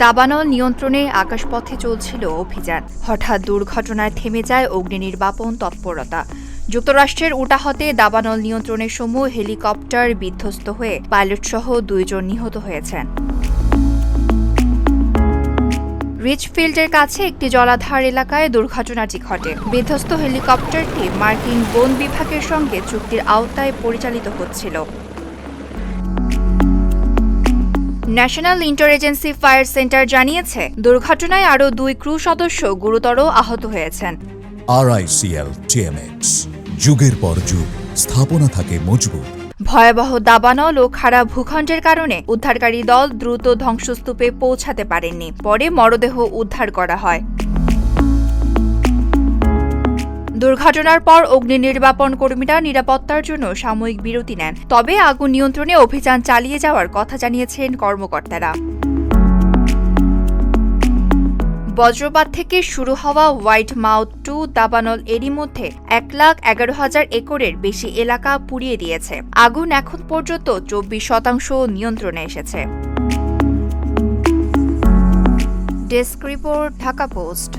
দাবানল নিয়ন্ত্রণে আকাশপথে চলছিল অভিযান। হঠাৎ দুর্ঘটনায় থেমে যায় অগ্নিনির্বাপন তৎপরতা। যুক্তরাষ্ট্রের উটাহতে দাবানল নিয়ন্ত্রণের সময় হেলিকপ্টার বিধ্বস্ত হয়ে পাইলটসহ 2 জন নিহত হয়েছেন। রিচফিল্ডের কাছে একটি জলাধার এলাকায় দুর্ঘটনাটি ঘটে। বিধ্বস্ত হেলিকপ্টারটি মার্কিন বন বিভাগের সঙ্গে চুক্তির আওতায় পরিচালিত হচ্ছিল। ন্যাশনাল ইন্টারেজেন্সি ফায়ার সেন্টার জানিয়েছে, দুর্ঘটনায় আরও 2 ক্রু সদস্য গুরুতর আহত হয়েছেন। RICL TMX, যুগের পর যুগ স্থাপনা থাকে মজবুত। ভয়াবহ দাবানল ও খারাপ ভূখণ্ডের কারণে উদ্ধারকারী দল দ্রুত ধ্বংসস্তূপে পৌঁছাতে পারেননি। পরে মরদেহ উদ্ধার করা হয়। দুর্ঘটনার পর অগ্নিনির্বাপন কর্মীরা নিরাপত্তার জন্য সাময়িক বিরতি নেন। তবে আগুন নিয়ন্ত্রণে অভিযান চালিয়ে যাওয়ার কথা জানিয়েছেন কর্মকর্তারা। বজ্রপাত থেকে শুরু হওয়া হোয়াইট মাউথ 2 দাবানল এরই মধ্যে 1,11,000 একরের বেশি এলাকা পুড়িয়ে দিয়েছে। আগুন এখন পর্যন্ত 24% নিয়ন্ত্রণে এসেছে। Desk report, Dhaka post.